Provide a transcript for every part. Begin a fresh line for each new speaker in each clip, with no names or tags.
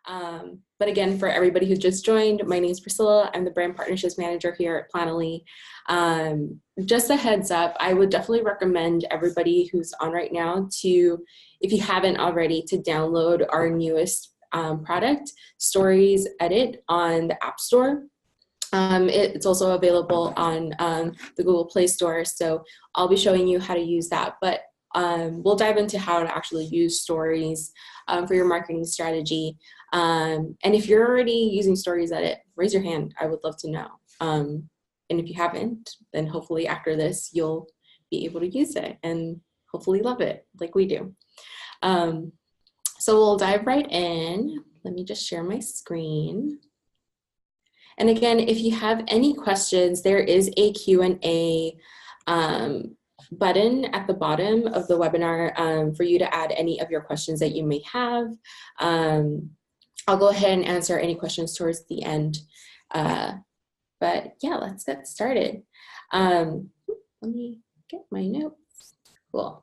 But again, for everybody who just joined, my name is Priscilla. I'm the Brand Partnerships Manager here at Planoly. Just a heads up, I would definitely recommend everybody who's on right now to, if you haven't already, to download our newest product, StoriesEdit, on the App Store. It's also available on the Google Play Store, so I'll be showing you how to use that. But we'll dive into how to actually use stories for your marketing strategy. And if you're already using StoriesEdit, raise your hand. I would love to know. And if you haven't, then hopefully after this, you'll be able to use it and hopefully love it like we do. So we'll dive right in. Let me just share my screen. And again, if you have any questions, there is a Q&A button at the bottom of the webinar for you to add any of your questions that you may have. I'll go ahead and answer any questions towards the end. But yeah, let's get started. Let me get my notes. Cool.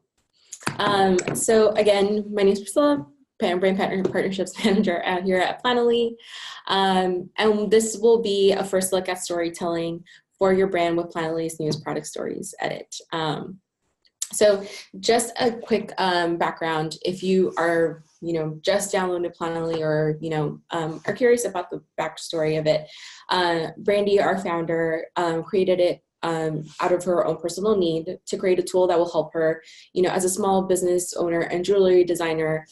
So again, my name is Priscilla, Brand Partnerships Manager here at Planoly. And this will be a first look at storytelling for your brand with Planoly's newest product, StoriesEdit. So just a quick background, if you are, just downloaded Planoly or, are curious about the backstory of it, Brandy, our founder, created it out of her own personal need to create a tool that will help her, as a small business owner and jewelry designer,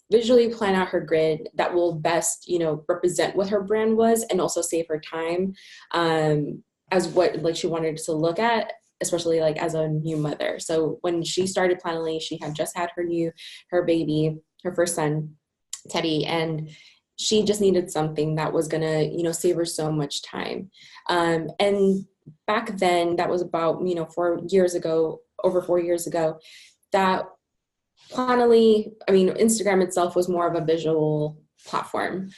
visually plan out her grid that will best, represent what her brand was and also save her time as what she wanted to look at, especially as a new mother. So when she started Planoly, she had just had her baby, her first son, Teddy, and she just needed something that was gonna, save her so much time. And back then, that was about, 4 years ago, over 4 years ago, that Planoly, Instagram itself was more of a visual platform.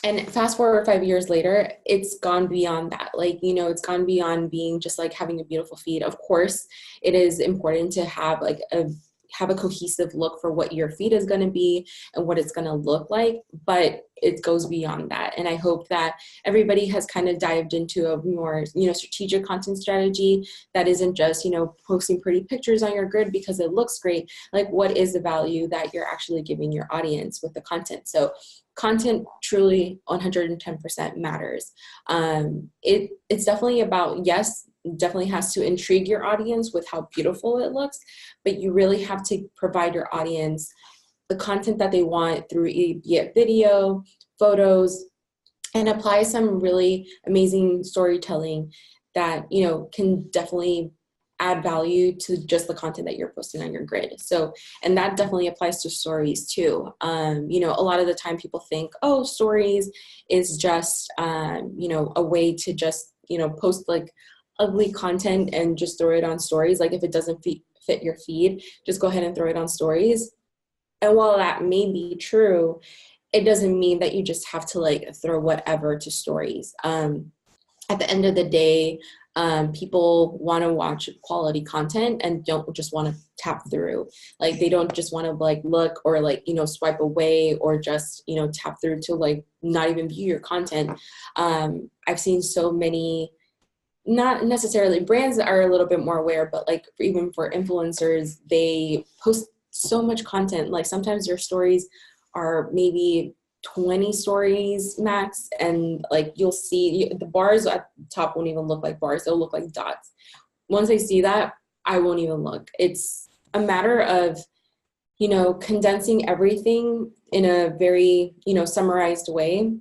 And fast forward 5 years later, it's gone beyond that. It's gone beyond being just having a beautiful feed. Of course, it is important to have a cohesive look for what your feed is going to be and what it's going to look like, but it goes beyond that. And I hope that everybody has kind of dived into a more, strategic content strategy that isn't just, posting pretty pictures on your grid because it looks great. What is the value that you're actually giving your audience with the content? So content truly 110% matters. It's definitely about, yes, definitely has to intrigue your audience with how beautiful it looks, but you really have to provide your audience the content that they want through be it video, photos, and apply some really amazing storytelling that, can definitely add value to just the content that you're posting on your grid. So, and that definitely applies to stories too. A lot of the time people think, oh, stories is just, a way to just, post ugly content and just throw it on stories. If it doesn't fit your feed, just go ahead and throw it on stories. And while that may be true, it doesn't mean that you just have to throw whatever to stories. At the end of the day, people want to watch quality content and don't just want to tap through. They don't just want to look or swipe away or just, tap through to not even view your content. I've seen so many, not necessarily brands that are a little bit more aware, but even for influencers, they post so much content. Sometimes your stories are maybe 20 stories max, and you'll see the bars at the top won't even look like bars, they'll look like dots. Once I see that, I won't even look. It's a matter of condensing everything in a very summarized way.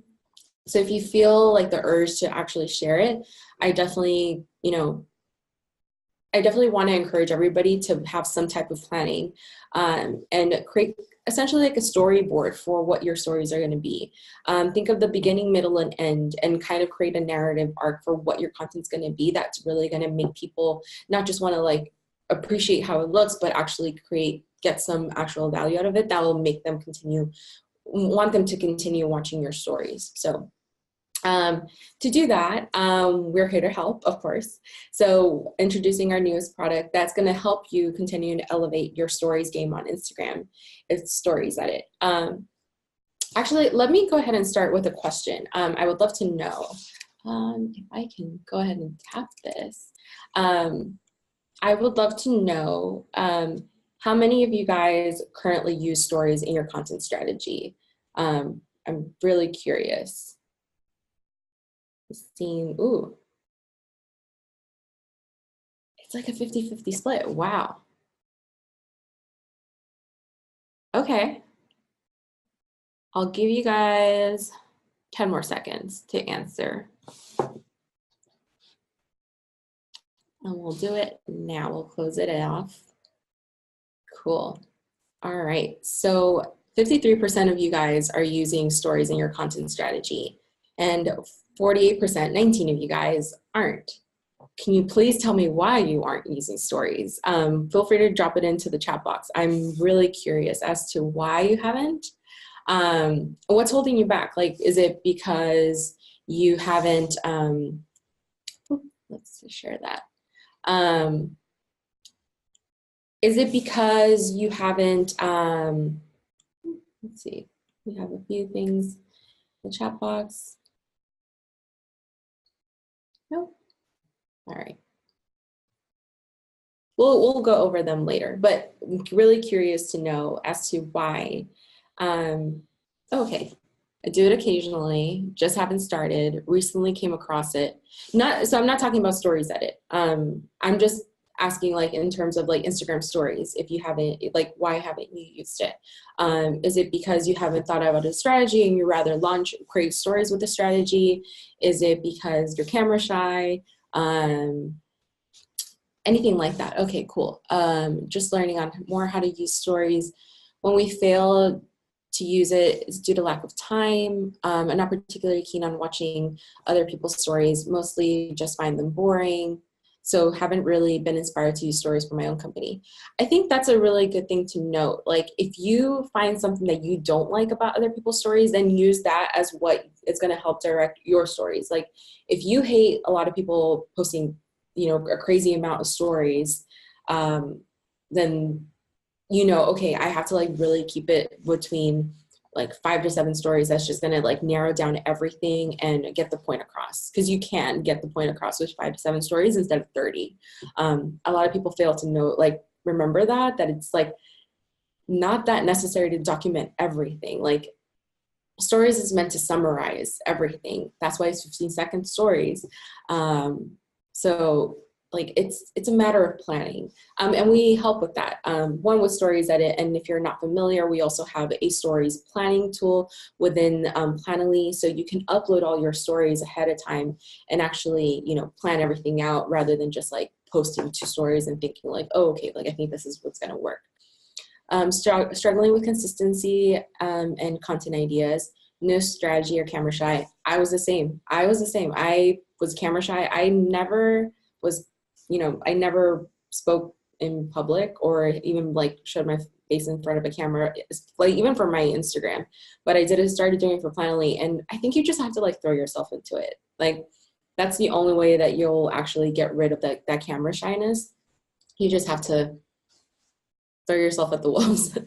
So if you feel the urge to actually share it, I definitely want to encourage everybody to have some type of planning and create essentially a storyboard for what your stories are going to be. Think of the beginning, middle, and end, and kind of create a narrative arc for what your content's going to be that's really going to make people not just want to appreciate how it looks, but actually get some actual value out of it that will make them want them to continue watching your stories. So to do that, we're here to help, of course. So introducing our newest product that's going to help you continue to elevate your stories game on Instagram. It's StoriesEdit. Actually, let me go ahead and start with a question. I would love to know if I can go ahead and tap this. I would love to know how many of you guys currently use stories in your content strategy? I'm really curious. Seeing, ooh, it's like a 50-50 split. Wow. Okay. I'll give you guys 10 more seconds to answer. And we'll do it now. We'll close it off. Cool. All right. So 53% of you guys are using stories in your content strategy, and 48%, 19 of you guys aren't. Can you please tell me why you aren't using stories? Feel free to drop it into the chat box. I'm really curious as to why you haven't. What's holding you back? Like, is it because you haven't, let's share that. Is it because you haven't, let's see, we have a few things in the chat box. Nope. All right. We'll go over them later, but I'm really curious to know as to why. Okay, I do it occasionally, just haven't started, recently came across it. So I'm not talking about StoriesEdit. I'm just asking, like, in terms of like Instagram stories, if you haven't, like, why haven't you used it? Is it because you haven't thought about a strategy and you rather create stories with a strategy? Is it because you're camera shy? Anything like that. Okay, cool. Just learning on more how to use stories. When we fail to use it, it's due to lack of time. I'm not particularly keen on watching other people's stories, mostly just find them boring. So haven't really been inspired to use stories for my own company. I think that's a really good thing to note. Like, if you find something that you don't like about other people's stories, then use that as what is going to help direct your stories. Like, if you hate a lot of people posting, you know, a crazy amount of stories, then, you know, okay, I have to like really keep it between like 5 to 7 stories. That's just gonna like narrow down everything and get the point across, because you can get the point across with 5 to 7 stories instead of 30. A lot of people fail to know, like, remember that it's like not that necessary to document everything. Like, stories is meant to summarize everything. That's why it's 15-second stories. So like it's a matter of planning, and we help with that. One with StoriesEdit, and if you're not familiar, we also have a stories planning tool within Planoly, so you can upload all your stories ahead of time and actually, you know, plan everything out rather than just like posting 2 stories and thinking like, oh, okay, like I think this is what's going to work. Struggling with consistency and content ideas. No strategy or camera shy. I was the same. I was camera shy. I never was, you know, I never spoke in public or even like showed my face in front of a camera, like even for my Instagram. But I started doing it for Planoly, and I think you just have to like throw yourself into it. Like, that's the only way that you'll actually get rid of that camera shyness. You just have to throw yourself at the wolves.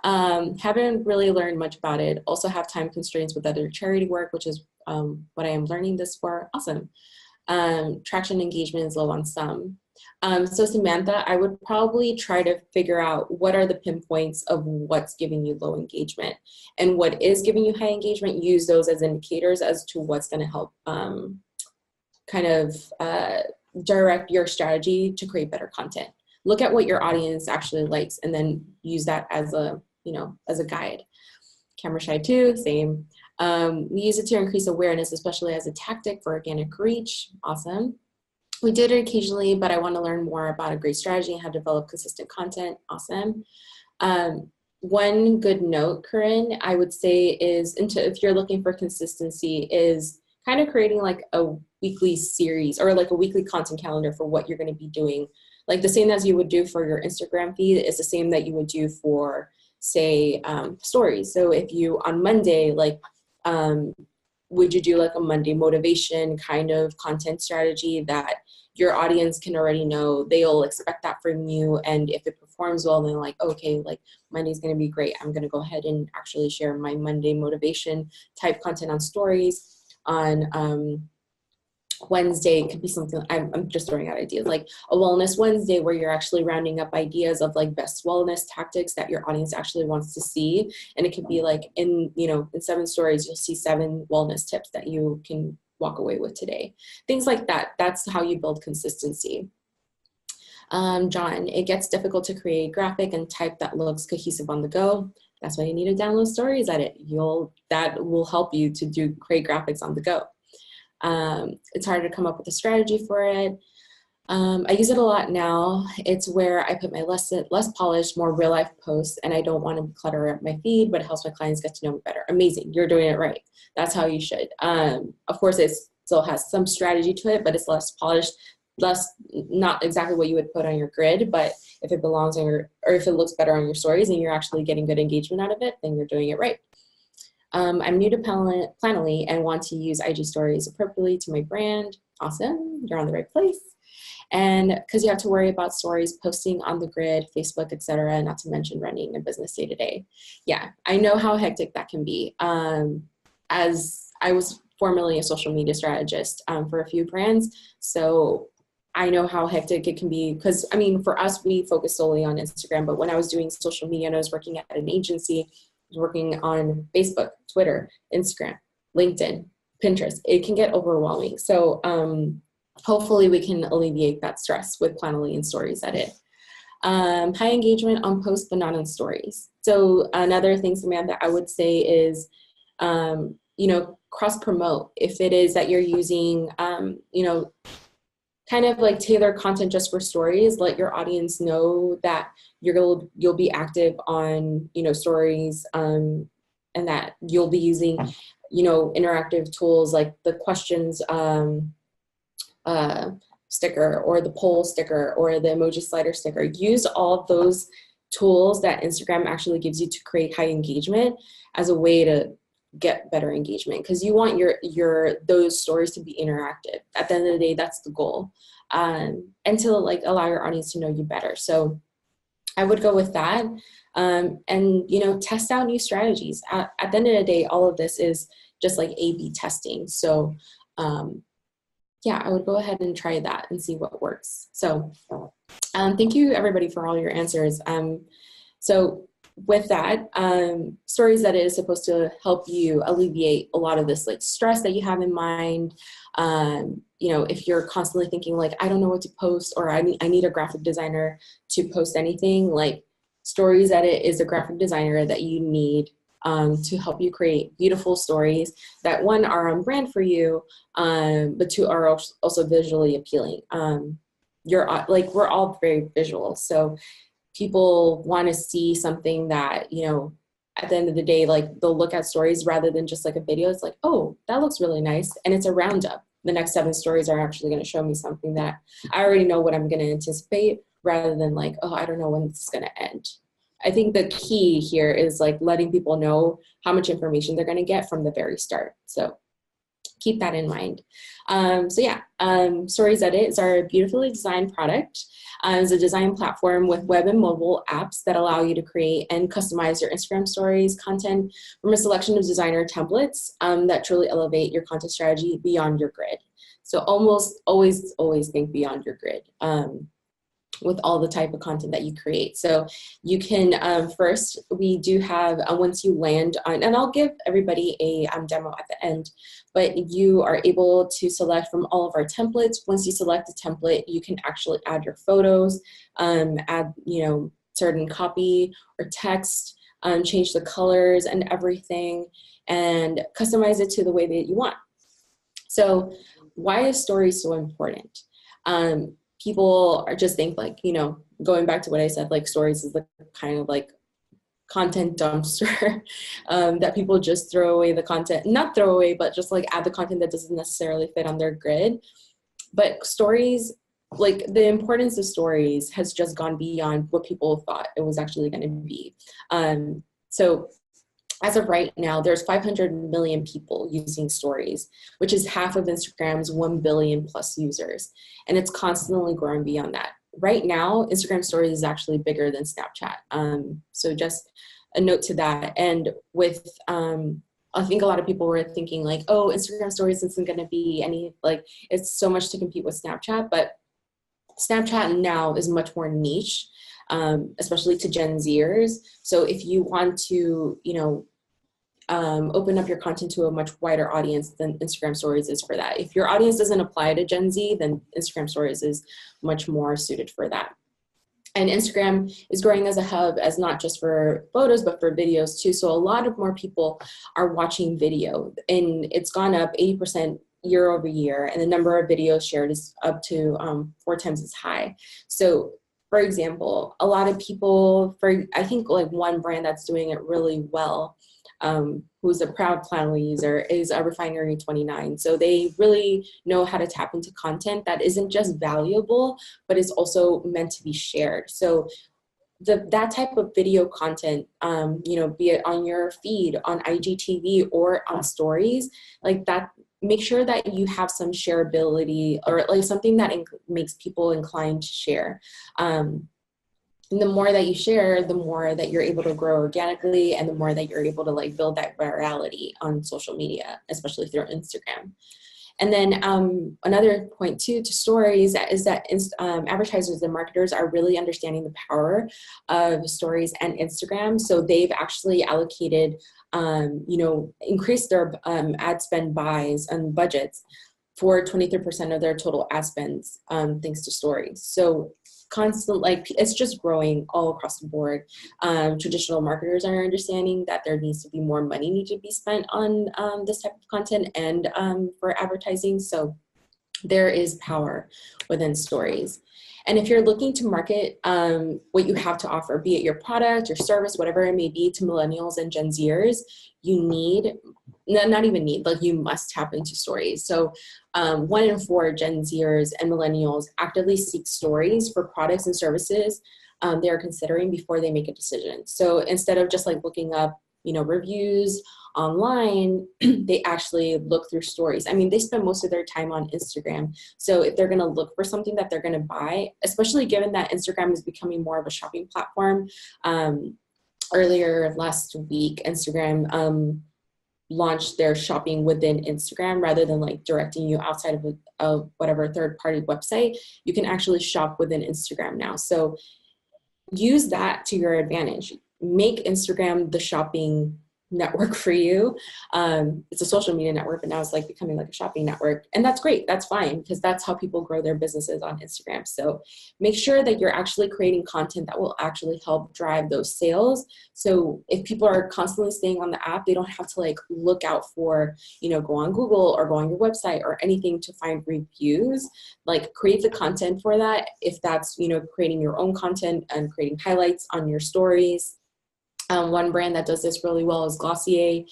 Haven't really learned much about it. Also have time constraints with other charity work, which is what I am learning this for. Awesome. Traction engagement is low on some. So Samantha, I would probably try to figure out what are the pinpoints of what's giving you low engagement, and what is giving you high engagement. Use those as indicators as to what's going to help kind of direct your strategy to create better content. Look at what your audience actually likes and then use that as a, you know, as a guide. Camera shy too, same. We use it to increase awareness, especially as a tactic for organic reach. Awesome. We did it occasionally, but I want to learn more about a great strategy and how to develop consistent content. Awesome. One good note, Corinne, I would say is, if you're looking for consistency, is kind of creating like a weekly series or like a weekly content calendar for what you're going to be doing. Like the same as you would do for your Instagram feed is the same that you would do for, say, stories. So if you, on Monday, like, would you do like a Monday motivation kind of content strategy that your audience can already know, they'll expect that from you. And if it performs well, then like, okay, like Monday's going to be great. I'm going to go ahead and actually share my Monday motivation type content on stories. On Wednesday, it could be something, I'm just throwing out ideas, like a wellness Wednesday where you're actually rounding up ideas of like best wellness tactics that your audience actually wants to see. And it could be like in 7 stories, you'll see 7 wellness tips that you can walk away with today. Things like that. That's how you build consistency. John, it gets difficult to create graphic and type that looks cohesive on the go. That's why you need to download StoriesEdit. That will help you to create graphics on the go. It's harder to come up with a strategy for it. I use it a lot now. It's where I put my less polished, more real life posts, and I don't want to clutter up my feed, but it helps my clients get to know me better. Amazing, you're doing it right. That's how you should. Of course, it still has some strategy to it, but it's less polished, not exactly what you would put on your grid, but if it belongs on or if it looks better on your stories and you're actually getting good engagement out of it, then you're doing it right. I'm new to Planoly and want to use IG stories appropriately to my brand. Awesome, you're on the right place. And because you have to worry about stories posting on the grid, Facebook, etc., not to mention running a business day to day. Yeah, I know how hectic that can be. As I was formerly a social media strategist for a few brands, so I know how hectic it can be because, I mean, for us, we focus solely on Instagram, but when I was doing social media and I was working at an agency, working on Facebook, Twitter, Instagram, LinkedIn, Pinterest, it can get overwhelming. So hopefully we can alleviate that stress with Planoly and StoriesEdit. High engagement on posts, but not on stories. So another thing, Samantha, I would say is, cross promote. If it is that you're using, kind of like tailor content just for stories, let your audience know that you'll be active on, stories, and that you'll be using, interactive tools like the questions sticker or the poll sticker or the emoji slider sticker. Use all of those tools that Instagram actually gives you to create high engagement as a way to get better engagement, because you want those stories to be interactive. At the end of the day, that's the goal, and to like allow your audience to know you better. So I would go with that, and test out new strategies. At the end of the day, all of this is just like A/B testing. So yeah, I would go ahead and try that and see what works. So thank you everybody for all your answers. So with that, StoriesEdit is supposed to help you alleviate a lot of this like stress that you have in mind. If you're constantly thinking like, I don't know what to post, or I need a graphic designer to post anything, like StoriesEdit is a graphic designer that you need to help you create beautiful stories that, one, are on brand for you, but two, are also visually appealing. We're all very visual, so people want to see something that, at the end of the day, like they'll look at stories rather than just like a video. It's like, oh, that looks really nice. And it's a roundup. The next 7 stories are actually going to show me something that I already know what I'm going to anticipate, rather than like, oh, I don't know when this is going to end. I think the key here is like letting people know how much information they're going to get from the very start. So keep that in mind. StoriesEdit is our beautifully designed product. It's a design platform with web and mobile apps that allow you to create and customize your Instagram stories content from a selection of designer templates that truly elevate your content strategy beyond your grid. So almost always think beyond your grid with all the type of content that you create. So you can, first, we do have, once you land on, and I'll give everybody a demo at the end, but you are able to select from all of our templates. Once you select a template, you can actually add your photos, add, certain copy or text, change the colors and everything, and customize it to the way that you want. So why is stories so important? People just think like, going back to what I said, like stories is the kind of like content dumpster that people just throw away the content, not throw away, but just like add the content that doesn't necessarily fit on their grid. But stories, like the importance of stories has just gone beyond what people thought it was actually going to be. So as of right now, there's 500 million people using stories, which is half of Instagram's 1 billion plus users. And it's constantly growing beyond that. Right now, Instagram stories is actually bigger than Snapchat. So just a note to that. And with, I think a lot of people were thinking like, oh, Instagram stories isn't going to be any, like, it's so much to compete with Snapchat, but Snapchat now is much more niche, especially to Gen Zers. So if you want to, open up your content to a much wider audience, then Instagram Stories is for that. If your audience doesn't apply to Gen Z, then Instagram Stories is much more suited for that. And Instagram is growing as a hub, as not just for photos, but for videos too. So a lot of more people are watching video, and it's gone up 80% year over year. And the number of videos shared is up to 4 times as high. So for example, a lot of people, I think like one brand that's doing it really well, who's a proud Planoly user, is a Refinery 29. So they really know how to tap into content that isn't just valuable, but is also meant to be shared. So that type of video content, be it on your feed, on IGTV, or on stories, like that, make sure that you have some shareability, or like something that makes people inclined to share. And the more that you share, the more that you're able to grow organically, and the more that you're able to like build that virality on social media, especially through Instagram. And then another point too to stories is that advertisers and marketers are really understanding the power of stories and Instagram. So they've actually allocated, increased their ad spend buys and budgets for 23% of their total ad spends, thanks to stories. So constant, like, it's just growing all across the board. Traditional marketers are understanding that there needs to be more money need to be spent on this type of content and for advertising. So there is power within stories. And if you're looking to market what you have to offer, be it your product, your service, whatever it may be, to millennials and Gen Zers, you need, not even need, like you must tap into stories. So 1 in 4 Gen Zers and millennials actively seek stories for products and services they are considering before they make a decision. So instead of just like looking up, reviews online, they actually look through stories. I mean, they spend most of their time on Instagram. So if they're going to look for something that they're going to buy, especially given that Instagram is becoming more of a shopping platform. Earlier last week, Instagram launched their shopping within Instagram rather than like directing you outside of whatever third-party website. You can actually shop within Instagram now. So use that to your advantage. Make Instagram the shopping network for you. It's a social media network, but now it's like becoming like a shopping network. And that's great. That's fine, because that's how people grow their businesses on Instagram. So make sure that you're actually creating content that will actually help drive those sales. So if people are constantly staying on the app, they don't have to like look out for, go on Google or go on your website or anything to find reviews. Like, create the content for that. If that's, creating your own content and creating highlights on your stories. One brand that does this really well is Glossier.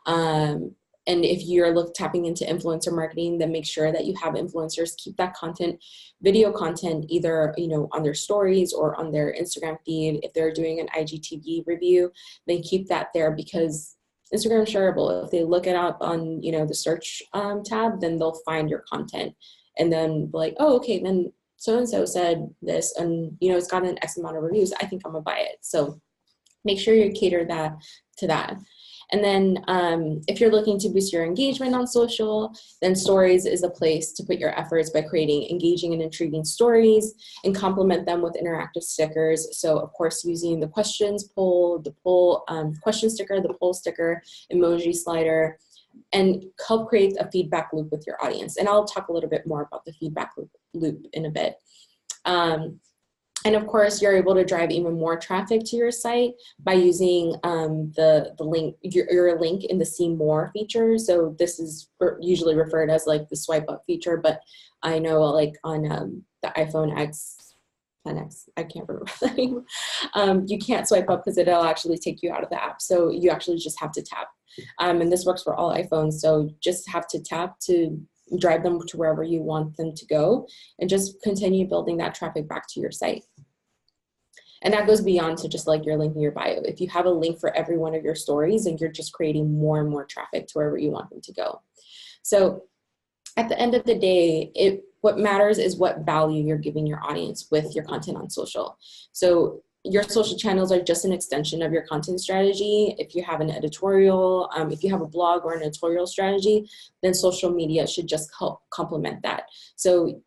And if you're tapping into influencer marketing, then make sure that you have influencers keep that content, video content, either on their stories or on their Instagram feed. If they're doing an IGTV review, then keep that there, because Instagram is shareable. If they look it up on the search tab, then they'll find your content and then be like, oh, okay, then so and so said this, and it's gotten X amount of reviews. I think I'm gonna buy it. So make sure you cater that to that. And then if you're looking to boost your engagement on social, then stories is a place to put your efforts by creating engaging and intriguing stories, and complement them with interactive stickers. So of course, using the questions poll, the poll question sticker, the poll sticker, emoji slider, and help create a feedback loop with your audience. And I'll talk a little bit more about the feedback loop in a bit. And of course, you're able to drive even more traffic to your site by using the link, your link in the See More feature. So this is usually referred as like the swipe up feature, but I know like on the iPhone X, I can't remember the name, you can't swipe up because it'll actually take you out of the app. So you actually just have to tap. And this works for all iPhones. So just have to tap to drive them to wherever you want them to go, and just continue building that traffic back to your site. And that goes beyond to just like your link in your bio. If you have a link for every one of your stories, then you're just creating more and more traffic to wherever you want them to go. So at the end of the day, what matters is what value you're giving your audience with your content on social. So your social channels are just an extension of your content strategy. If you have an editorial, if you have a blog or an editorial strategy, then social media should just help complement that. So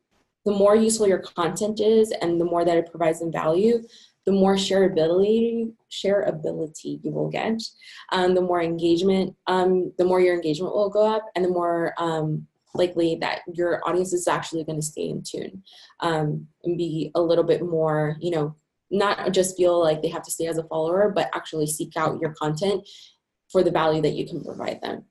the more useful your content is and the more that it provides them value, the more shareability you will get, the more engagement, the more your engagement will go up, and the more likely that your audience is actually going to stay in tune and be a little bit more, you know, not just feel like they have to stay as a follower, but actually seek out your content for the value that you can provide them.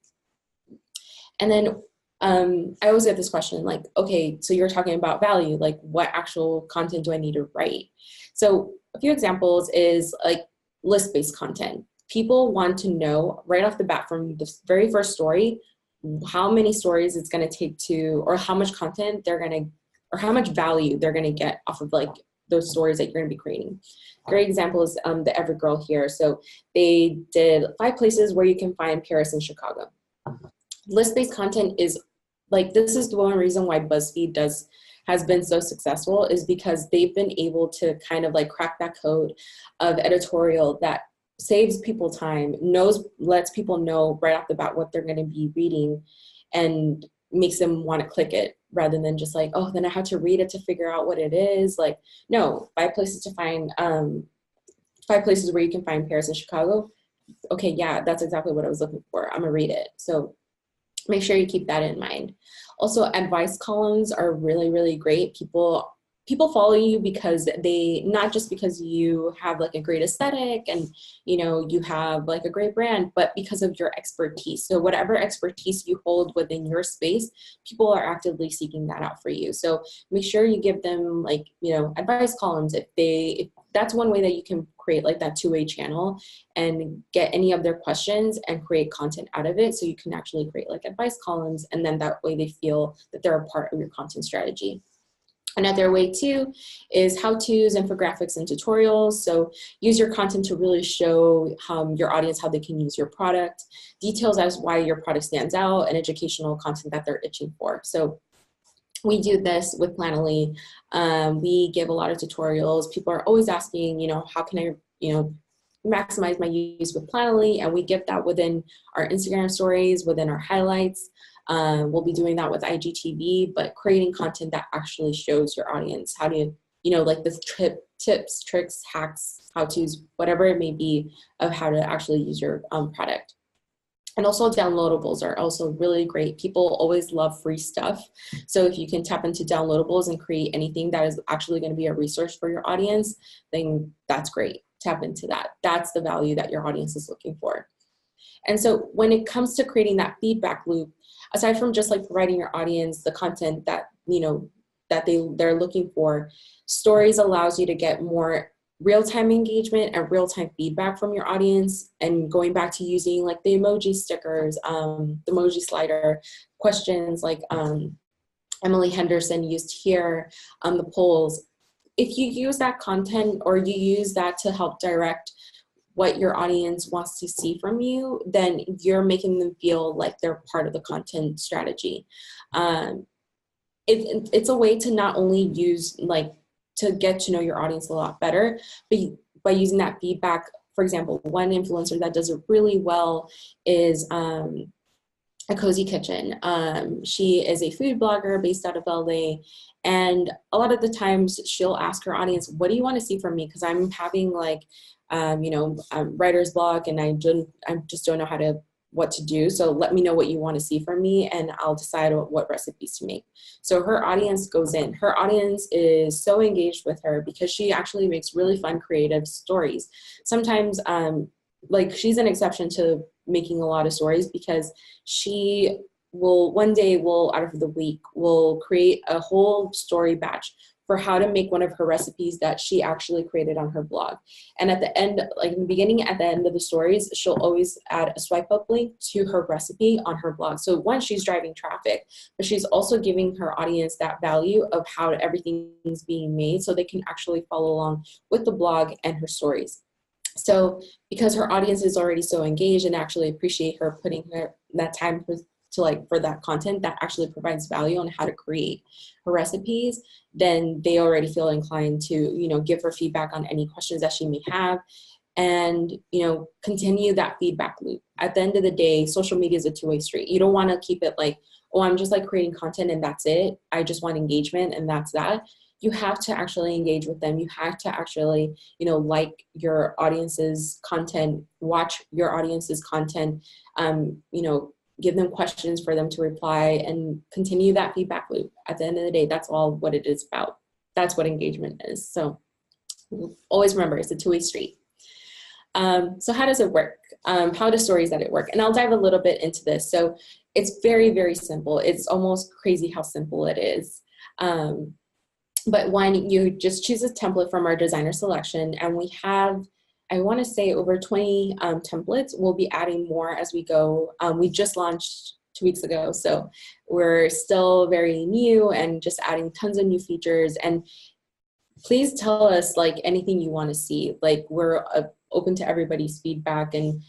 And then I always get this question like, okay, so you're talking about value, like what actual content do I need to write? So a few examples is like list-based content. People want to know right off the bat from the very first story, how many stories it's going to take to, or how much content they're going to, or how much value they're going to get off of like those stories that you're going to be creating. Great example is the Every Girl here. So they did 5 places where you can find Paris and Chicago. List-based content is like, this is the one reason why BuzzFeed has been so successful, is because they've been able to kind of like crack that code of editorial that saves people time, lets people know right off the bat what they're going to be reading, and makes them want to click it rather than just like, oh, then I have to read it to figure out what it is. Like, no, 5 places to find, 5 places where you can find Paris and Chicago. Okay, yeah, that's exactly what I was looking for. I'm gonna read it. So make sure you keep that in mind. Also, advice columns are really, really great. People follow you because not just because you have like a great aesthetic and, you know, you have like a great brand, but because of your expertise. So whatever expertise you hold within your space, people are actively seeking that out for you. So make sure you give them like, you know, advice columns. If that's one way that you can create like that two-way channel and get any of their questions and create content out of it. So you can actually create like advice columns, and then that way they feel that they're a part of your content strategy. Another way too is how-tos, infographics, and tutorials. So use your content to really show your audience how they can use your product, details as why your product stands out, and educational content that they're itching for. So we do this with Planoly. We give a lot of tutorials. People are always asking, you know, how can I, you know, maximize my use with Planoly? And we give that within our Instagram stories, within our highlights. We'll be doing that with IGTV, but creating content that actually shows your audience how to, you know, like the tips, tricks, hacks, how-tos, whatever it may be of how to actually use your product. And also downloadables are also really great. People always love free stuff. So if you can tap into downloadables and create anything that is actually going to be a resource for your audience, then that's great. Tap into that. That's the value that your audience is looking for. And so when it comes to creating that feedback loop, aside from just like providing your audience the content that, you know, that they're looking for, Stories allows you to get more real-time engagement and real-time feedback from your audience, and going back to using like the emoji stickers, the emoji slider, questions like Emily Henderson used here, the polls. If you use that content or you use that to help direct what your audience wants to see from you, then you're making them feel like they're part of the content strategy. It's a way to not only use like to get to know your audience a lot better, but by using that feedback. For example, one influencer that does it really well is A Cozy Kitchen. She is a food blogger based out of LA, and a lot of the times she'll ask her audience, what do you want to see from me? Because I'm having like, you know, writer's block, and I just don't know what to do. So let me know what you want to see from me, and I'll decide what recipes to make. So her audience goes in. Her audience is so engaged with her because she actually makes really fun, creative stories. Sometimes, like, she's an exception to making a lot of stories because she will, one day will, out of the week, will create a whole story batch for how to make one of her recipes that she actually created on her blog. And at the end, like in the beginning, at the end of the stories, she'll always add a swipe up link to her recipe on her blog. So one, she's driving traffic, but she's also giving her audience that value of how everything is being made so they can actually follow along with the blog and her stories. So because her audience is already so engaged and actually appreciate her putting that time for that content that actually provides value on how to create her recipes, then they already feel inclined to, you know, give her feedback on any questions that she may have, and, you know, continue that feedback loop. At the end of the day, social media is a two-way street. You don't want to keep it like, oh, I'm just like creating content and that's it. I just want engagement and that's that. You have to actually engage with them. You have to actually, you know, like your audience's content, watch your audience's content, you know, give them questions for them to reply, and continue that feedback loop. At the end of the day, that's all what it is about. That's what engagement is. So always remember, it's a two-way street. So how does it work? How does StoriesEdit work? And I'll dive a little bit into this. So it's very, very simple. It's almost crazy how simple it is. But one, you just choose a template from our designer selection, and we have, I want to say, over 20 templates. We'll be adding more as we go. We just launched 2 weeks ago, so we're still very new and just adding tons of new features. And please tell us like anything you want to see. Like, we're open to everybody's feedback, and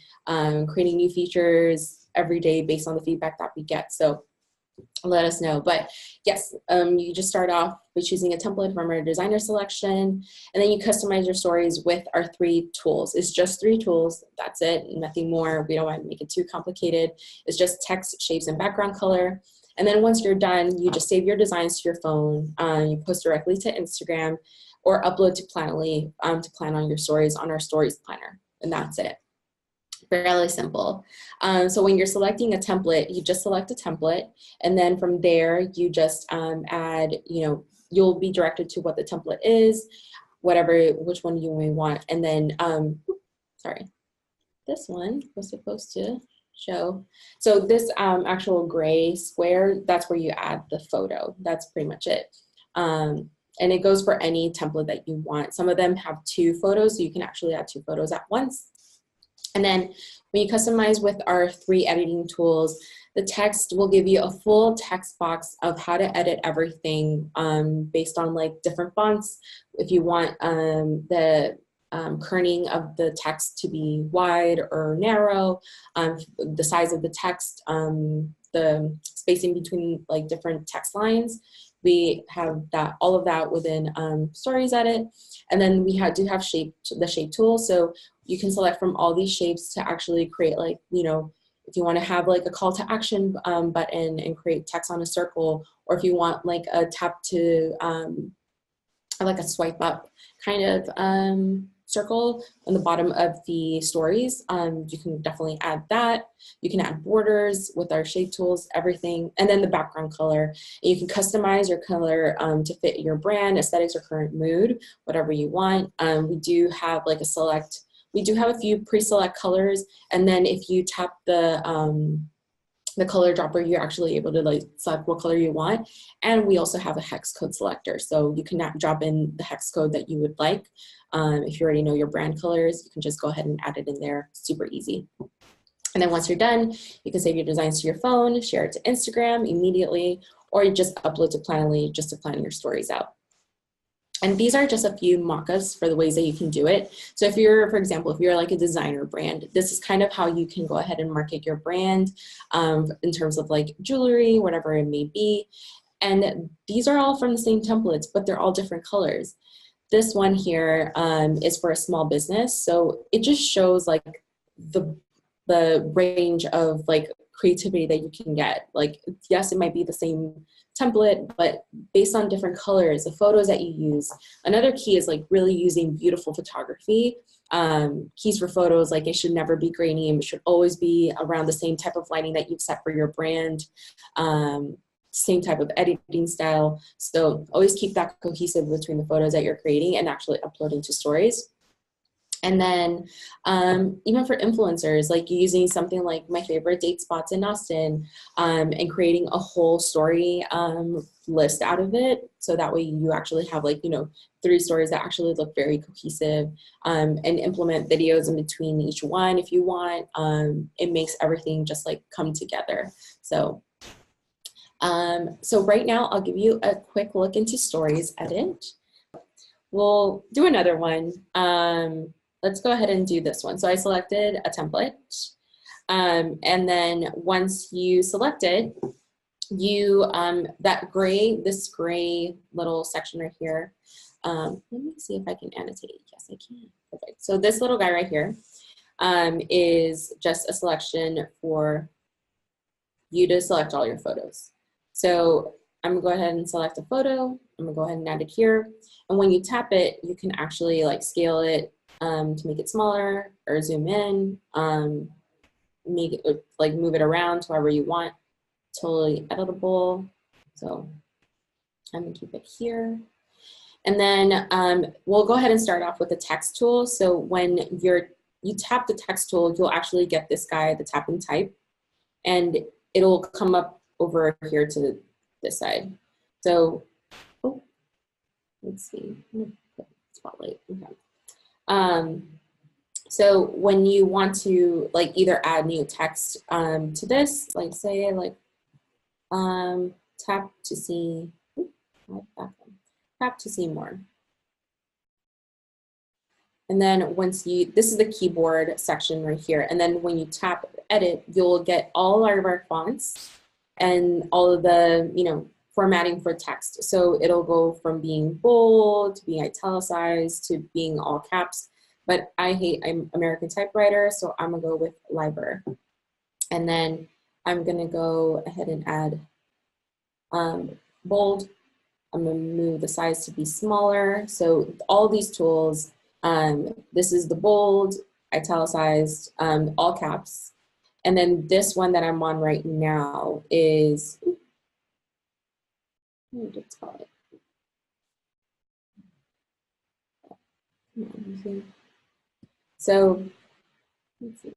creating new features every day based on the feedback that we get. So let us know. But yes, you just start off by choosing a template from our designer selection, and then you customize your stories with our 3 tools. It's just 3 tools. That's it. Nothing more. We don't want to make it too complicated. It's just text, shapes, and background color. And then once you're done, you just save your designs to your phone. You post directly to Instagram or upload to Planoly to plan on your stories on our stories planner. And that's it. Fairly simple. So when you're selecting a template, you just select a template, and then from there you just add, you know, you'll be directed to what the template is, which one you may want. And then, sorry, this one was supposed to show. So this actual gray square, that's where you add the photo. That's pretty much it. And it goes for any template that you want. Some of them have 2 photos, so you can actually add 2 photos at once. And then when you customize with our 3 editing tools, the text will give you a full text box of how to edit everything based on like different fonts. If you want the kerning of the text to be wide or narrow, the size of the text, the spacing between like different text lines. We have that, all of that within StoriesEdit. And then we do have the shape tool. So you can select from all these shapes to actually create, like, you know, if you want to have like a call to action button and create text on a circle, or if you want like a tap to, like a swipe up kind of circle on the bottom of the stories, you can definitely add that. You can add borders with our shape tools, everything, and then the background color. And you can customize your color to fit your brand, aesthetics, or current mood, whatever you want. We do have like we do have a few pre-select colors, and then if you tap the color dropper, you're actually able to like select what color you want. And we also have a hex code selector, so you can drop in the hex code that you would like. If you already know your brand colors, you can just go ahead and add it in there. Super easy. And then once you're done, you can save your designs to your phone, share it to Instagram immediately, or you just upload to Planoly just to plan your stories out. And these are just a few mock-ups for the ways that you can do it. So if you're, for example, if you're like a designer brand, this is kind of how you can go ahead and market your brand in terms of like jewelry, whatever it may be. And these are all from the same templates, but they're all different colors. This one here is for a small business. So it just shows like the range of like creativity that you can get. Like, yes, it might be the same template, but based on different colors, the photos that you use. Another key is like really using beautiful photography. Keys for photos, like it should never be grainy, and it should always be around the same type of lighting that you've set for your brand, same type of editing style. So always keep that cohesive between the photos that you're creating and actually uploading to stories. And then even for influencers, like using something like my favorite date spots in Austin, and creating a whole story list out of it. So that way you actually have like, you know, 3 stories that actually look very cohesive, and implement videos in between each one if you want. It makes everything just like come together. So, so right now I'll give you a quick look into StoriesEdit. We'll do another one. Let's go ahead and do this one. So I selected a template. And then once you select it, you, this gray little section right here, let me see if I can annotate. Yes, I can. Perfect. So this little guy right here is just a selection for you to select all your photos. So I'm gonna go ahead and select a photo. I'm gonna go ahead and add it here. And when you tap it, you can actually like scale it to make it smaller or zoom in, make it like move it around to however you want. Totally editable. So I'm gonna keep it here. And then we'll go ahead and start off with the text tool. So when you tap the text tool, you'll actually get this guy, the tap and type, and it'll come up over here to this side. So, oh, let's see, spotlight, okay. So when you want to like either add new text to this, like say like tap to see, tap to see more. And then once this is the keyboard section right here. And then when you tap edit, you'll get all of our fonts and all of the, you know, formatting for text. So it'll go from being bold to being italicized to being all caps. But I'm American typewriter, so I'm gonna go with Liber. And then I'm gonna go ahead and add bold. I'm gonna move the size to be smaller. So all these tools, this is the bold, italicized, all caps. And then this one that I'm on right now is, let's call it. So let's see.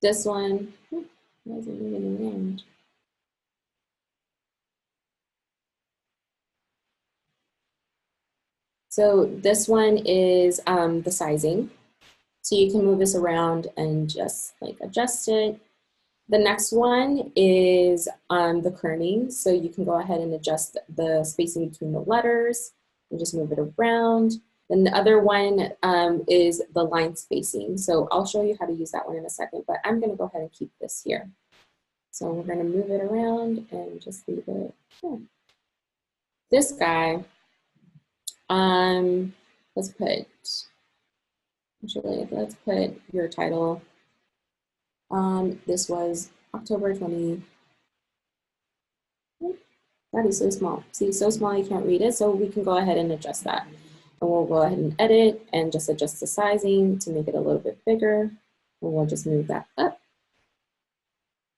This one, why is it moving around? So this one is the sizing. So you can move this around and just like adjust it. The next one is the kerning. So you can go ahead and adjust the spacing between the letters and just move it around. Then the other one is the line spacing. So I'll show you how to use that one in a second, but I'm gonna go ahead and keep this here. So we're gonna move it around and just leave it here. This guy, let's put your title. This was October 20. That is so small. See, so small you can't read it, so we can go ahead and adjust that. And we'll go ahead and edit and just adjust the sizing to make it a little bit bigger. And we'll just move that up.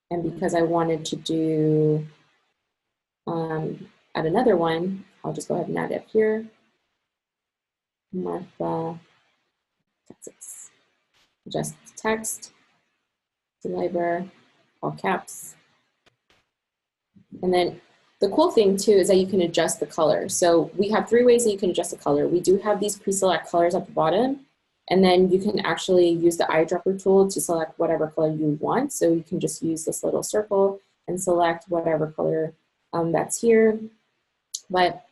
And because I wanted to do, add another one, I'll just go ahead and add it here. Martha, Texas. Adjust the text, Liber, all caps. And then the cool thing too is that you can adjust the color. So we have 3 ways that you can adjust the color. We do have these pre-select colors at the bottom, and then you can actually use the eyedropper tool to select whatever color you want. So you can just use this little circle and select whatever color that's here. But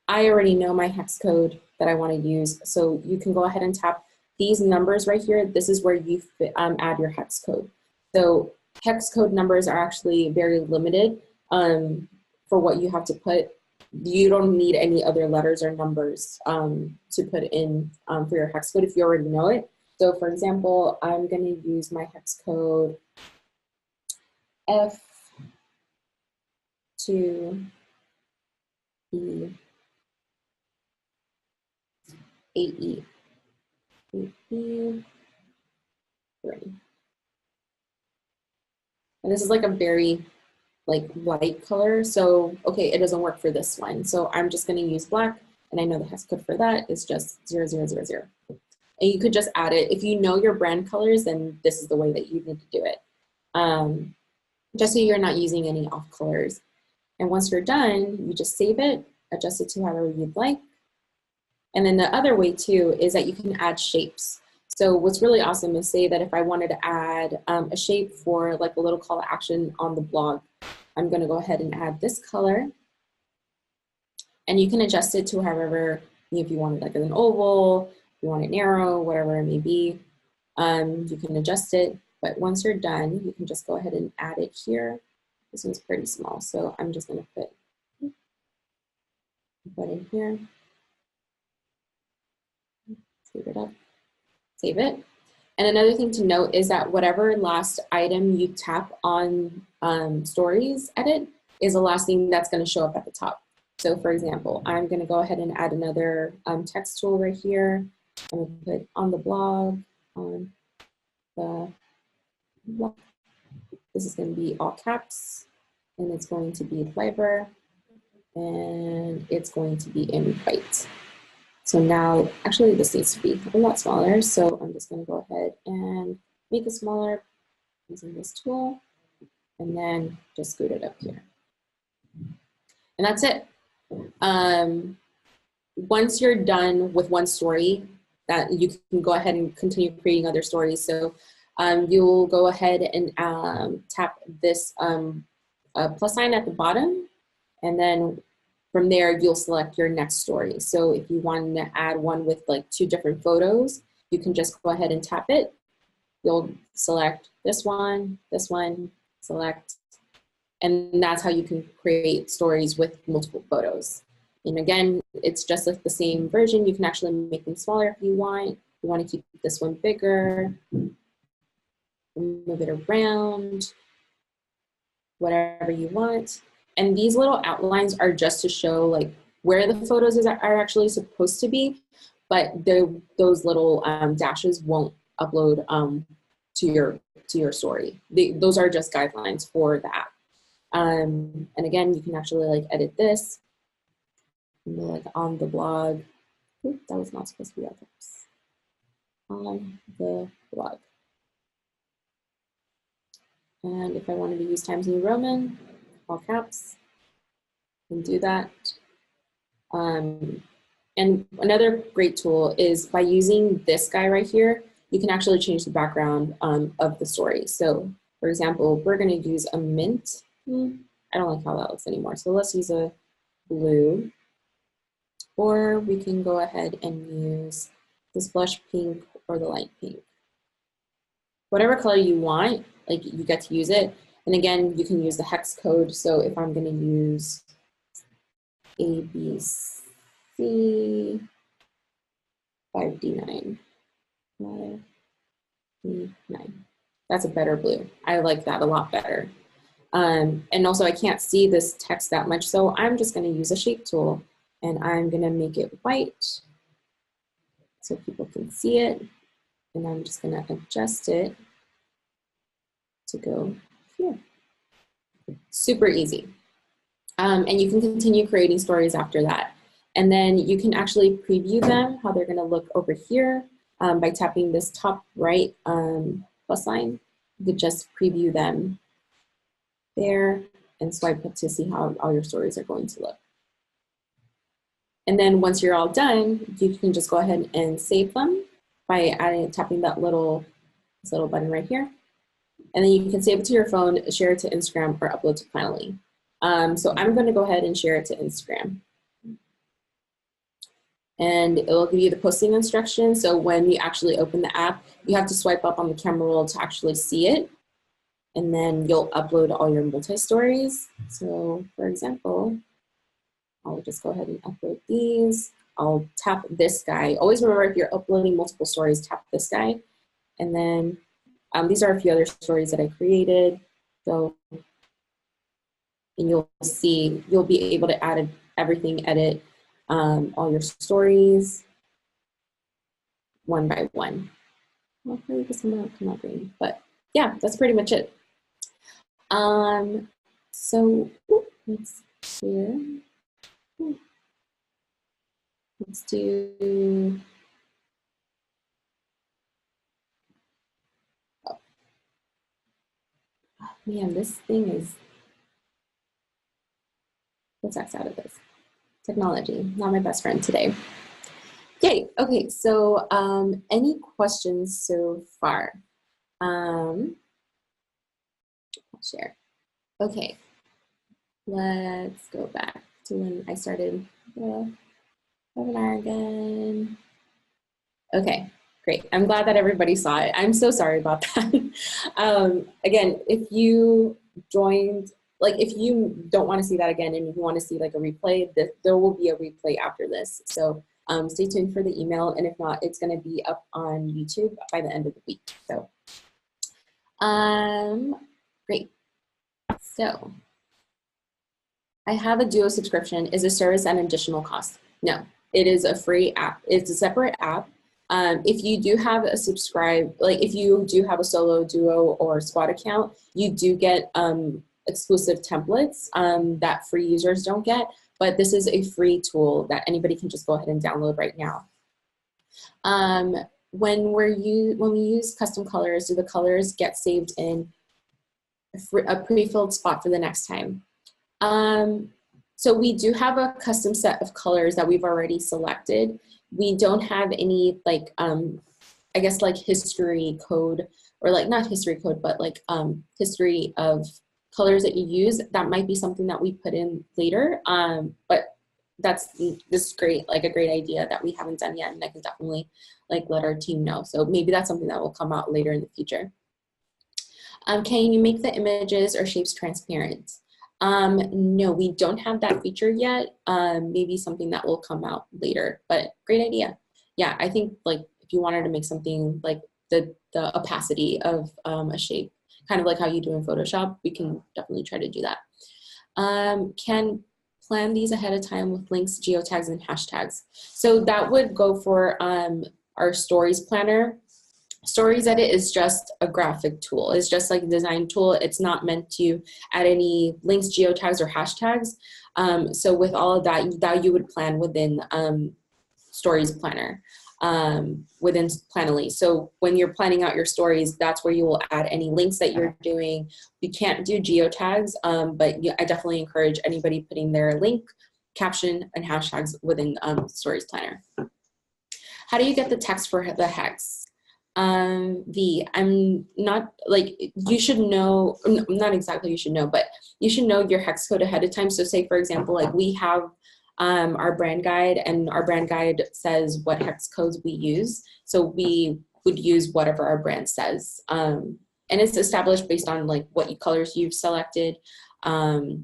I already know my hex code that I want to use. So you can go ahead and tap these numbers right here. This is where you add your hex code. So hex code numbers are actually very limited for what you have to put. You don't need any other letters or numbers to put in for your hex code if you already know it. So for example, I'm going to use my hex code F2E 8E. 8E3. And this is like a very like light color. So, okay, it doesn't work for this one. So I'm just gonna use black, and I know the hex code for that is just 0000. And you could just add it. If you know your brand colors, then this is the way that you need to do it. Just so you're not using any off colors. And once you're done, you just save it, adjust it to however you'd like. And then the other way too is that you can add shapes. So what's really awesome is, say that if I wanted to add a shape for like a little call to action on the blog, I'm gonna go ahead and add this color. And you can adjust it to however, if you want it like an oval, if you want it narrow, whatever it may be, you can adjust it. But once you're done, you can just go ahead and add it here. This one's pretty small, so I'm just gonna put in here, save it up, save it. And another thing to note is that whatever last item you tap on StoriesEdit is the last thing that's going to show up at the top. So for example, I'm going to go ahead and add another text tool right here. I'm going to put on the blog, on the blog. This is going to be all caps, and it's going to be fiber, and it's going to be in white. So now, actually this needs to be a lot smaller, so I'm just gonna go ahead and make it smaller using this tool, and then just scoot it up here. And that's it. Once you're done with one story, that you can go ahead and continue creating other stories. So you'll go ahead and tap this plus sign at the bottom, and then from there, you'll select your next story. So if you want to add one with like 2 different photos, you can just go ahead and tap it. You'll select this one, select, and that's how you can create stories with multiple photos. And again, it's just like the same version. You can actually make them smaller if you want. You want to keep this one bigger, move it around, whatever you want. And these little outlines are just to show like where the photos are actually supposed to be, but those little dashes won't upload to your story. Those are just guidelines for the app. And again, you can actually like edit this, like on the blog. Oops, that was not supposed to be all caps. On the blog. And if I wanted to use Times New Roman, all caps, and do that. And another great tool is by using this guy right here, you can actually change the background of the story. So for example, we're gonna use a mint. I don't like how that looks anymore. So let's use a blue, or we can go ahead and use this blush pink or the light pink. Whatever color you want, like you get to use it. And again, you can use the hex code. So if I'm gonna use ABC 5D9, 5D9. That's a better blue. I like that a lot better. And also I can't see this text that much, so I'm just gonna use a shape tool, and I'm gonna make it white so people can see it. And I'm just gonna adjust it to go here. Super easy. And you can continue creating stories after that. And then you can actually preview them, how they're gonna look over here by tapping this top right plus sign. You could just preview them there and swipe up to see how all your stories are going to look. And then once you're all done, you can just go ahead and save them by tapping that little button right here. And then you can save it to your phone, share it to Instagram, or upload to Planoly. So I'm going to go ahead and share it to Instagram. And it will give you the posting instructions. So when you actually open the app, you have to swipe up on the camera roll to actually see it. And then you'll upload all your multi-stories. So for example, I'll just go ahead and upload these. I'll tap this guy. Always remember, if you're uploading multiple stories, tap this guy. And then these are a few other stories that I created. So, and you'll see, you'll be able to add everything, edit all your stories one by one. Hopefully this one won't come out green, but yeah, that's pretty much it. So let's here. Let's do. Oh. Man, this thing is What's X out of this? Technology, not my best friend today. Yay, okay, so any questions so far? I'll share. Okay, let's go back to when I started the webinar again. Okay, great. I'm glad that everybody saw it. I'm so sorry about that. Again, if you joined, like if you don't want to see that again and you want to see like a replay, there will be a replay after this. So stay tuned for the email, and if not, it's going to be up on YouTube by the end of the week. So great. So I have a Duo subscription. Is a service an additional cost? No, it is a free app. It's a separate app. If you do have a if you do have a solo, duo, or squad account, you do get exclusive templates that free users don't get, but this is a free tool that anybody can just go ahead and download right now. When we use custom colors, do the colors get saved in a pre-filled spot for the next time? So we do have a custom set of colors that we've already selected. We don't have any like, I guess like history code, or like not history code, but like history of colors that you use. That might be something that we put in later. But this is great, like a great idea that we haven't done yet, and I can definitely like let our team know. So maybe that's something that will come out later in the future. Can you make the images or shapes transparent? No, we don't have that feature yet. Maybe something that will come out later, but great idea. Yeah, I think like if you wanted to make something like the opacity of a shape, kind of like how you do in Photoshop, we can definitely try to do that. Can plan these ahead of time with links, geotags, and hashtags. So that would go for our stories planner. StoriesEdit is just a graphic tool. It's just like a design tool. It's not meant to add any links, geotags, or hashtags. So with all of that you would plan within Stories Planner, within Planoly. So when you're planning out your stories, that's where you will add any links that you're doing. We can't do geotags, but I definitely encourage anybody putting their link, caption, and hashtags within Stories Planner. How do you get the text for the hex? I'm not like, you should know, not exactly you should know, but you should know your hex code ahead of time. So say for example, like we have our brand guide, and our brand guide says what hex codes we use. So we would use whatever our brand says. And it's established based on like what colors you've selected. So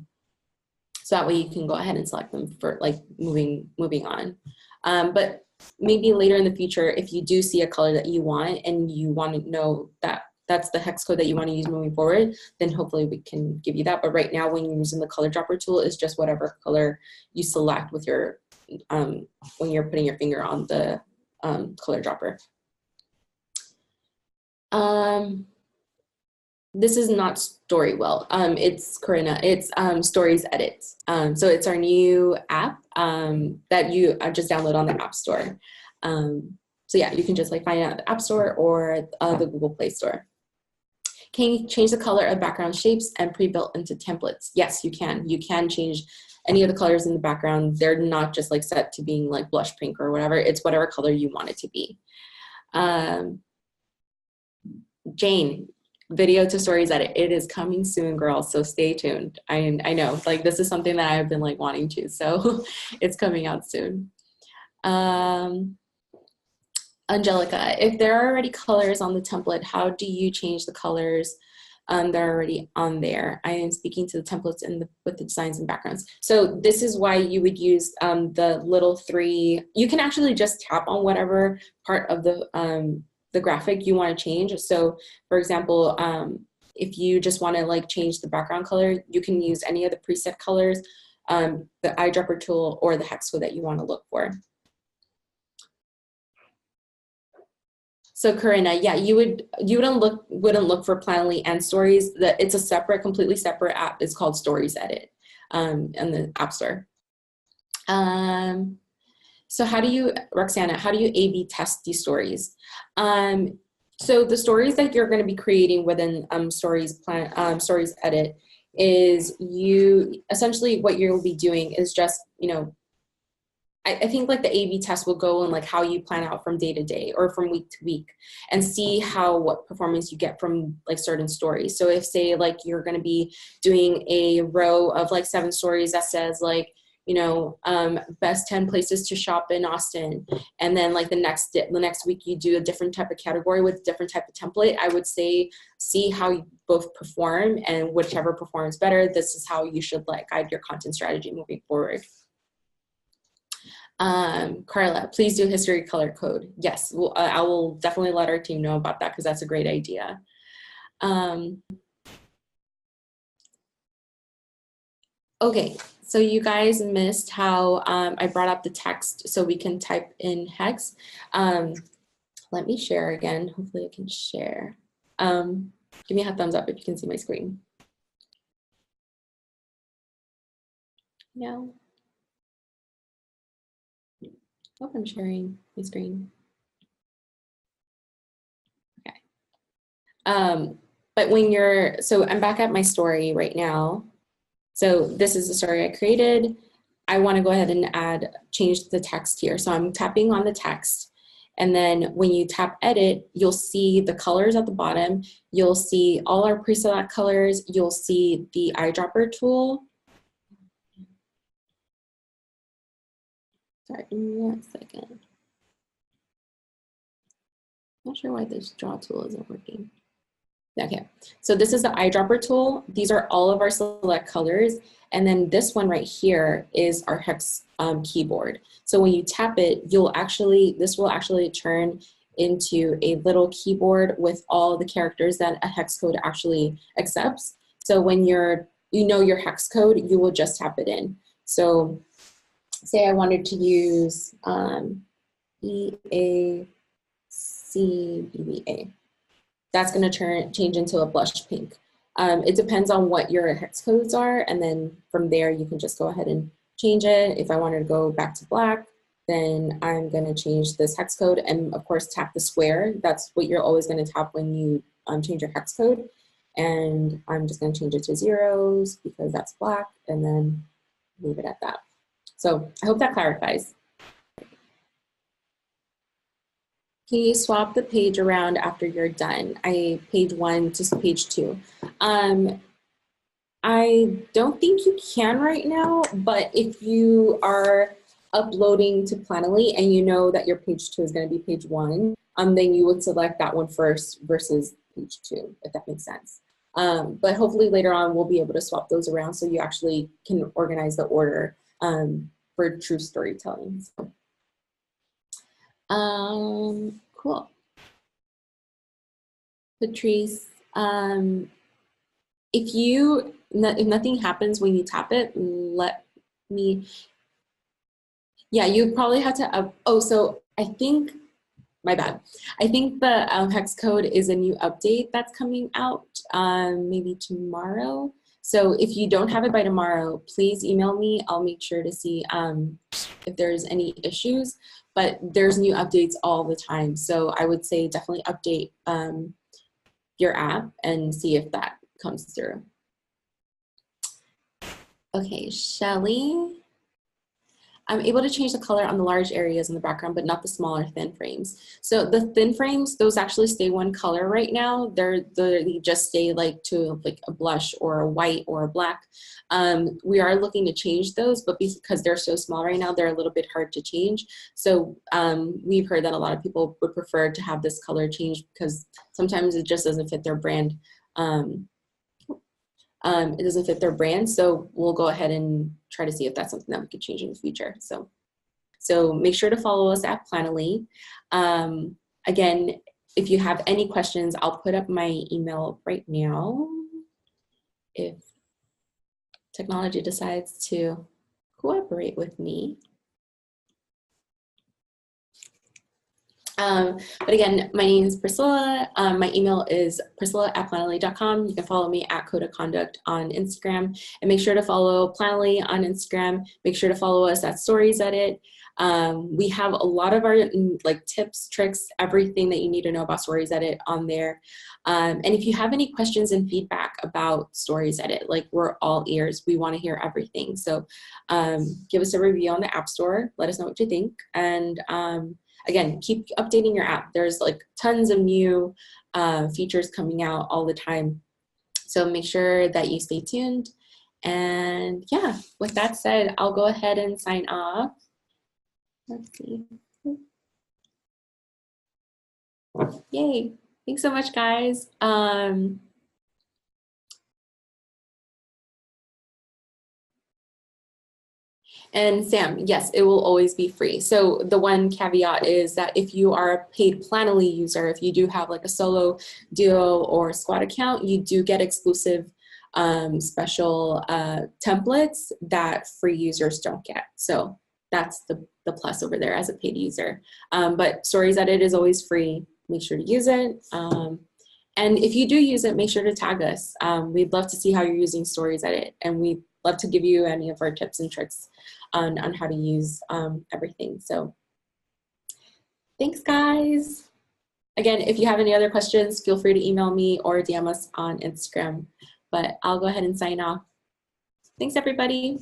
that way you can go ahead and select them for like moving on. But maybe later in the future, if you do see a color that you want and you want to know that that's the hex code that you want to use moving forward, then hopefully we can give you that. But right now, when you're using the color dropper tool, it's just whatever color you select with your, when you're putting your finger on the color dropper. This is not Storywell. It's Corinna. It's StoriesEdit. So it's our new app that you just download on the App Store. So yeah, you can just like find it at the App Store or the Google Play Store. Can you change the color of background shapes and pre-built into templates? Yes, you can. You can change any of the colors in the background. They're not just like set to being like blush pink or whatever. It's whatever color you want it to be. Jane, video to StoriesEdit. It is coming soon, girls, so stay tuned. I know, like this is something that I've been like wanting to, so it's coming out soon. Angelica, if there are already colors on the template, how do you change the colors that are already on there? I am speaking to the templates with the designs and backgrounds. So this is why you would use the little three. You can actually just tap on whatever part of the graphic you want to change. So for example, if you just want to like change the background color, you can use any of the preset colors, the eyedropper tool, or the hex code that you want to look for. So Corinna, yeah, you wouldn't look for Planoly and Stories. It's a separate, completely separate app. It's called StoriesEdit in the App Store. So how do you, Roxana, how do you A/B test these stories? So the stories that you're going to be creating within StoriesEdit, is you essentially what you'll be doing is just, you know, I think like the A/B test will go on like how you plan out from day to day or from week to week and see what performance you get from like certain stories. So if say like you're going to be doing a row of like 7 stories that says like, you know, best 10 places to shop in Austin, and then like the next week you do a different type of category with different type of template, I would say see how you both perform, and whichever performs better, this is how you should like guide your content strategy moving forward. Carla, please do history color code. Yes, I will definitely let our team know about that because that's a great idea. Okay, so you guys missed how I brought up the text so we can type in hex. Let me share again. Hopefully I can share. Give me a thumbs up if you can see my screen. No. Hope I'm sharing my screen. Okay. But when so I'm back at my story right now. So this is the story I created. I want to go ahead and change the text here. So I'm tapping on the text. And then when you tap edit, you'll see the colors at the bottom. You'll see all our pre-select colors. You'll see the eyedropper tool. Sorry, give me 1 second. Not sure why this draw tool isn't working. Okay, so this is the eyedropper tool. These are all of our select colors. And then this one right here is our hex keyboard. So when you tap it, this will actually turn into a little keyboard with all the characters that a hex code actually accepts. So when you know your hex code, you will just tap it in. So say I wanted to use EACBBA. That's going to change into a blush pink. It depends on what your hex codes are, and then from there you can just go ahead and change it. If I wanted to go back to black, then I'm going to change this hex code and of course tap the square. That's what you're always going to tap when you change your hex code. And I'm just going to change it to 0s because that's black, and then leave it at that. So I hope that clarifies. Can you swap the page around after you're done? Page 1 to page 2. I don't think you can right now, but if you are uploading to Planoly and you know that your page 2 is going to be page 1, then you would select that one first versus page 2, if that makes sense. But hopefully later on we'll be able to swap those around so you actually can organize the order for true storytelling. So. Cool. Patrice, if nothing happens when you tap it, let me, yeah, you probably have to, so I think, my bad. I think the hex code is a new update that's coming out maybe tomorrow. So if you don't have it by tomorrow, please email me. I'll make sure to see if there's any issues, but there's new updates all the time. So I would say definitely update your app and see if that comes through. Okay, Shelly. I'm able to change the color on the large areas in the background, but not the smaller thin frames. So the thin frames, those actually stay one color right now. They just stay like to like a blush or a white or a black. We are looking to change those, but because they're so small right now, they're a little bit hard to change. So we've heard that a lot of people would prefer to have this color changed because sometimes it just doesn't fit their brand. It doesn't fit their brand, so we'll go ahead and try to see if that's something that we could change in the future. So make sure to follow us at Planoly. Again, if you have any questions, I'll put up my email right now if technology decides to cooperate with me. But again, my name is Priscilla. My email is priscilla@planoly.com. You can follow me at Code of Conduct on Instagram, and make sure to follow Planoly on Instagram. Make sure to follow us at StoriesEdit. We have a lot of our like tips, tricks, everything that you need to know about StoriesEdit on there. And if you have any questions and feedback about StoriesEdit, like we're all ears. We want to hear everything. So give us a review on the App Store. Let us know what you think. And again, keep updating your app. There's like tons of new features coming out all the time. So make sure that you stay tuned. And yeah, with that said, I'll go ahead and sign off. Let's see. Yay. Thanks so much, guys. And Sam, yes, it will always be free. So the one caveat is that if you are a paid Planoly user, if you do have like a solo, duo, or squad account, you do get exclusive special templates that free users don't get. So that's the plus over there as a paid user. But StoriesEdit is always free. Make sure to use it. And if you do use it, make sure to tag us. We'd love to see how you're using StoriesEdit, and we'd love to give you any of our tips and tricks on how to use everything. So thanks, guys. Again, if you have any other questions, feel free to email me or DM us on Instagram. But I'll go ahead and sign off. Thanks, everybody.